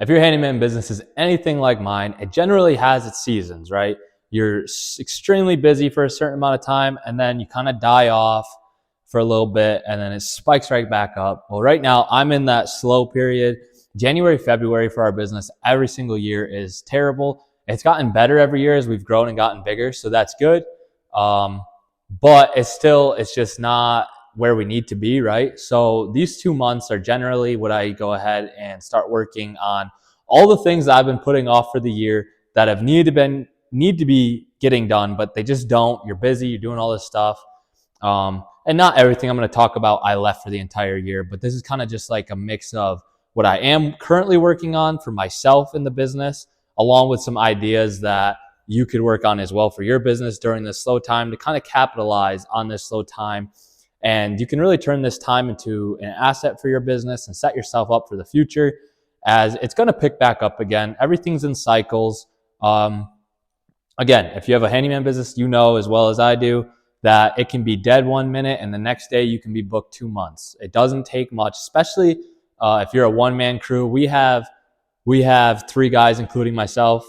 if your handyman business is anything like mine, it generally has its seasons, right? You're extremely busy for a certain amount of time, and then you kind of die off for a little bit, and then it spikes right back up. Well, right now I'm in that slow period. January, February for our business every single year is terrible. It's gotten better every year as we've grown and gotten bigger, so that's good. But it's just not where we need to be, right? So these 2 months are generally what I go ahead and start working on all the things that I've been putting off for the year that have need to be getting done, but they just don't. You're busy, you're doing all this stuff. And not everything I'm going to talk about I left for the entire year, but this is kind of just like a mix of what I am currently working on for myself in the business, along with some ideas that you could work on as well for your business during this slow time to kind of capitalize on this slow time. And you can really turn this time into an asset for your business and set yourself up for the future, as it's going to pick back up again. Everything's in cycles. Again, if you have a handyman business, you know as well as I do that it can be dead 1 minute and the next day you can be booked 2 months. It doesn't take much, especially if you're a one-man crew. We have 3 guys, including myself,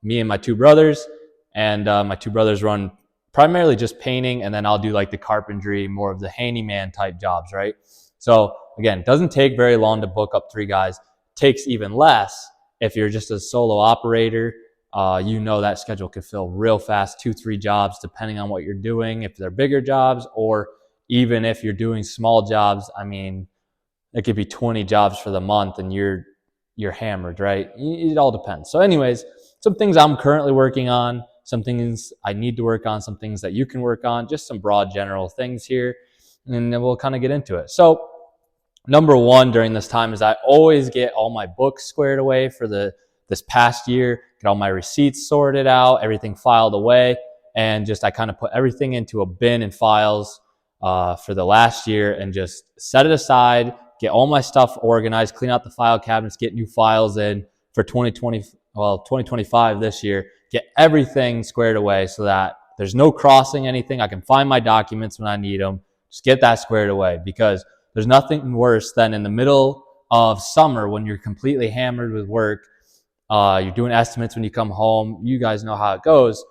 me and my 2 brothers, and my 2 brothers run primarily just painting, and then I'll do like the carpentry, more of the handyman type jobs, right? So again, it doesn't take very long to book up 3 guys. It takes even less if you're just a solo operator. That schedule could fill real fast, 2-3 jobs, depending on what you're doing. If they're bigger jobs, or even if you're doing small jobs, I mean, it could be 20 jobs for the month and you're hammered, right? It all depends. So anyways, some things I'm currently working on, some things I need to work on, some things that you can work on, just some broad general things here, and then we'll kind of get into it. So number one during this time is I always get all my books squared away for this past year, get all my receipts sorted out, everything filed away, and just I kind of put everything into a bin and files for the last year and just set it aside, get all my stuff organized, clean out the file cabinets, get new files in for 2025 this year, get everything squared away so that there's no crossing anything. I can find my documents when I need them. Just get that squared away, because there's nothing worse than in the middle of summer when you're completely hammered with work. You're doing estimates when you come home. You guys know how it goes.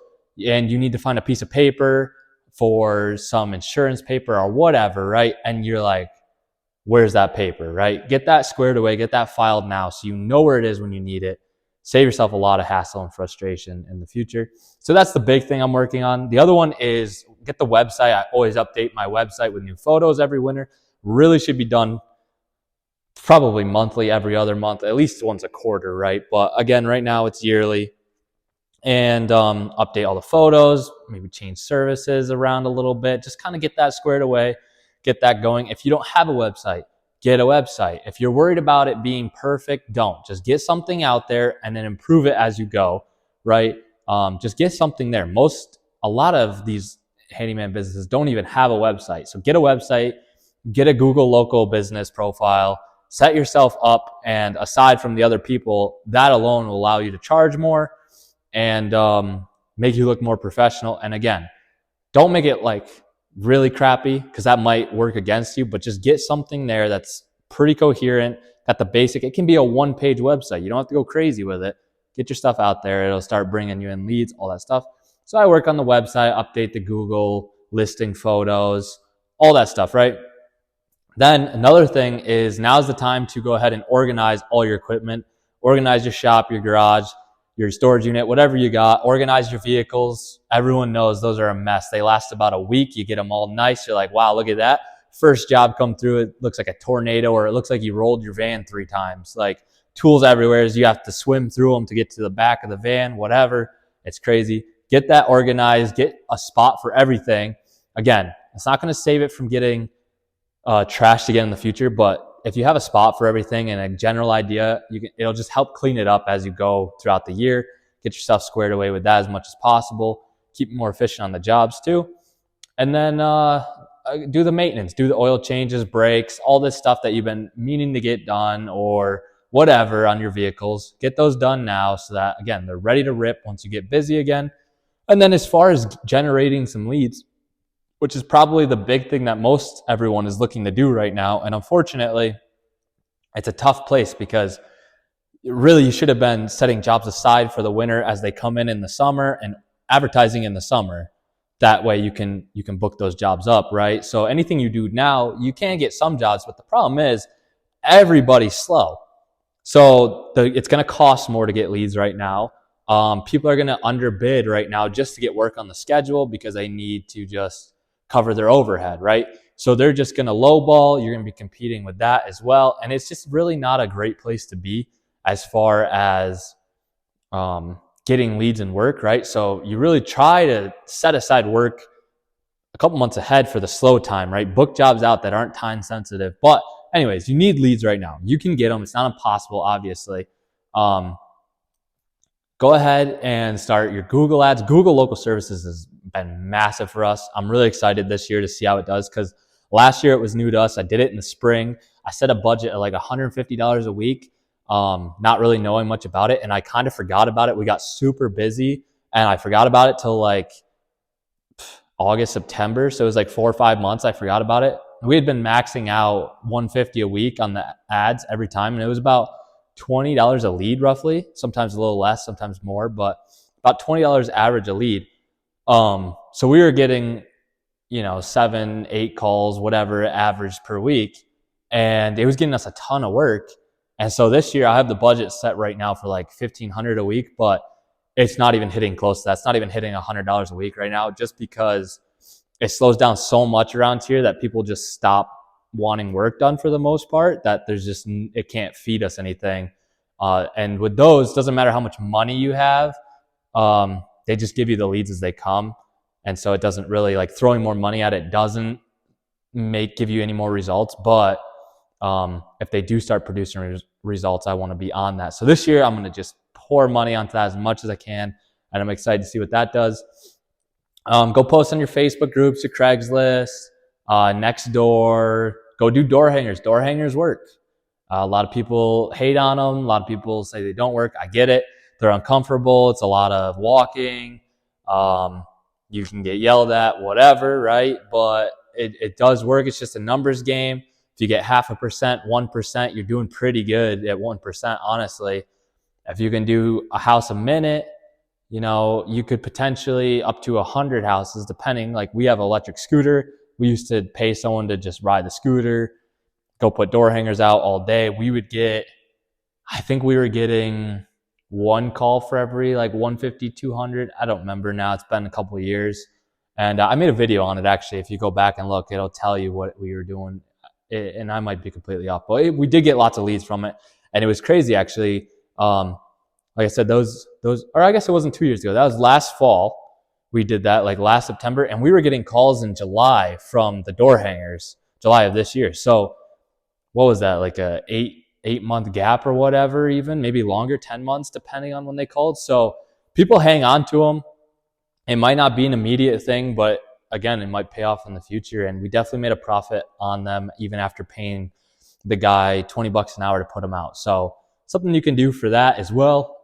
And you need to find a piece of paper for some insurance paper or whatever, right? And you're like, where's that paper, right? Get that squared away, get that filed now so you know where it is when you need it. Save yourself a lot of hassle and frustration in the future. So that's the big thing I'm working on. The other one is get the website. I always update my website with new photos every winter. Really should be done probably monthly, every other month, at least once a quarter, right? But again, right now it's yearly. And update all the photos, maybe change services around a little bit, just kind of get that squared away, get that going. If you don't have a website, get a website. If you're worried about it being perfect, don't. Just get something out there and then improve it as you go, right? Just get something there. A lot of these handyman businesses don't even have a website. So get a website, get a Google local business profile, set yourself up, and aside from the other people, that alone will allow you to charge more and make you look more professional. And again, don't make it like really crappy, because that might work against you, but just get something there that's pretty coherent, got the basic. It can be a one-page website. You don't have to go crazy with it. Get your stuff out there. It'll start bringing you in leads, all that stuff. So I work on the website, update the Google listing photos, all that stuff, right? Then another thing is, now's the time to go ahead and organize all your equipment, organize your shop, your garage, your storage unit, whatever you got. Organize your vehicles. Everyone knows those are a mess. They last about a week. You get them all nice. You're like, wow, look at that. First job come through, it looks like a tornado, or it looks like you rolled your van 3 times. Like, tools everywhere, as you have to swim through them to get to the back of the van, whatever. It's crazy. Get that organized. Get a spot for everything. Again, it's not going to save it from getting trashed again in the future, but if you have a spot for everything and a general idea, it'll just help clean it up as you go throughout the year. Get yourself squared away with that as much as possible. Keep more efficient on the jobs too. And then do the maintenance, do the oil changes, brakes, all this stuff that you've been meaning to get done or whatever on your vehicles. Get those done now so that, again, they're ready to rip once you get busy again. And then as far as generating some leads, which is probably the big thing that most everyone is looking to do right now. And unfortunately, it's a tough place, because really you should have been setting jobs aside for the winter as they come in the summer and advertising in the summer. That way you can book those jobs up, right? So anything you do now, you can get some jobs, but the problem is everybody's slow. So it's going to cost more to get leads right now. People are going to underbid right now just to get work on the schedule because they need to just cover their overhead, right? So they're just going to lowball. You're going to be competing with that as well. And it's just really not a great place to be as far as getting leads and work, right? So you really try to set aside work a couple months ahead for the slow time, right? Book jobs out that aren't time sensitive. But anyways, you need leads right now. You can get them. It's not impossible, obviously. Go ahead and start your Google ads. Google local services has been massive for us. I'm really excited this year to see how it does because last year it was new to us. I did it in the spring. I set a budget of like $150 a week, not really knowing much about it. And I kind of forgot about it. We got super busy and I forgot about it till like August, September. So it was like 4 or 5 months. I forgot about it. We had been maxing out $150 a week on the ads every time. And it was about $20 a lead roughly, sometimes a little less, sometimes more, but about $20 average a lead. So we were getting, 7, 8 calls, whatever average per week. And it was getting us a ton of work. And so this year I have the budget set right now for like $1,500 a week, but it's not even hitting close to that. It's not even hitting $100 a week right now just because it slows down so much around here that people just stop wanting work done for the most part, that it can't feed us anything. And with those, doesn't matter how much money you have, they just give you the leads as they come. And so it doesn't really, like, throwing more money at it doesn't give you any more results. But if they do start producing results, I want to be on that. So this year I'm going to just pour money onto that as much as I can. And I'm excited to see what that does. Go post on your Facebook groups, your Craigslist, Nextdoor. Go do door hangers. Door hangers work. A lot of people hate on them. A lot of people say they don't work. I get it. They're uncomfortable. It's a lot of walking. You can get yelled at, whatever, right? But it does work. It's just a numbers game. If you get 0.5%, 1%, you're doing pretty good at 1%, honestly. If you can do a house a minute, you could potentially up to 100 houses, depending. Like, we have an electric scooter. We used to pay someone to just ride the scooter, go put door hangers out all day. I think we were getting 1 call for every like 150, 200. I don't remember now. It's been a couple of years. And I made a video on it, actually. If you go back and look, it'll tell you what we were doing. And I might be completely off, but we did get lots of leads from it. And it was crazy, actually. Like I said, those, or I guess it wasn't 2 years ago. That was last fall. We did that like last September, and we were getting calls in July from the door hangers, July of this year. So what was that? Like a 8-month gap or whatever, even maybe longer, 10 months, depending on when they called. So people hang on to them. It might not be an immediate thing, but again, it might pay off in the future. And we definitely made a profit on them, even after paying the guy $20 an hour to put them out. So something you can do for that as well.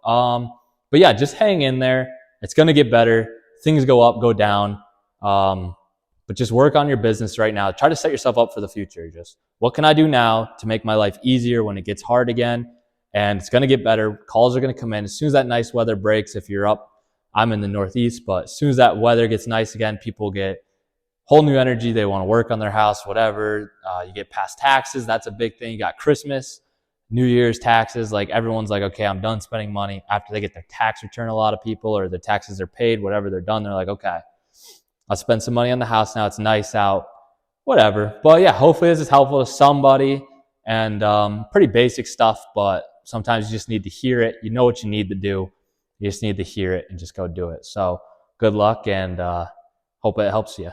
But yeah, just hang in there. It's going to get better. Things go up, go down. But just work on your business right now. Try to set yourself up for the future. Just, what can I do now to make my life easier when it gets hard again? And it's going to get better. Calls are going to come in. As soon as that nice weather breaks, if you're up, I'm in the Northeast, but as soon as that weather gets nice again, people get whole new energy. They want to work on their house, whatever. You get past taxes. That's a big thing. You got Christmas, New Year's, taxes. Like, everyone's like, okay, I'm done spending money. After they get their tax return, a lot of people, or their taxes are paid, whatever, they're done. They're like, okay, I'll spend some money on the house now. It's nice out, whatever. But yeah, hopefully this is helpful to somebody. And pretty basic stuff, but sometimes you just need to hear it. You know what you need to do. You just need to hear it and just go do it. So good luck, and hope it helps you.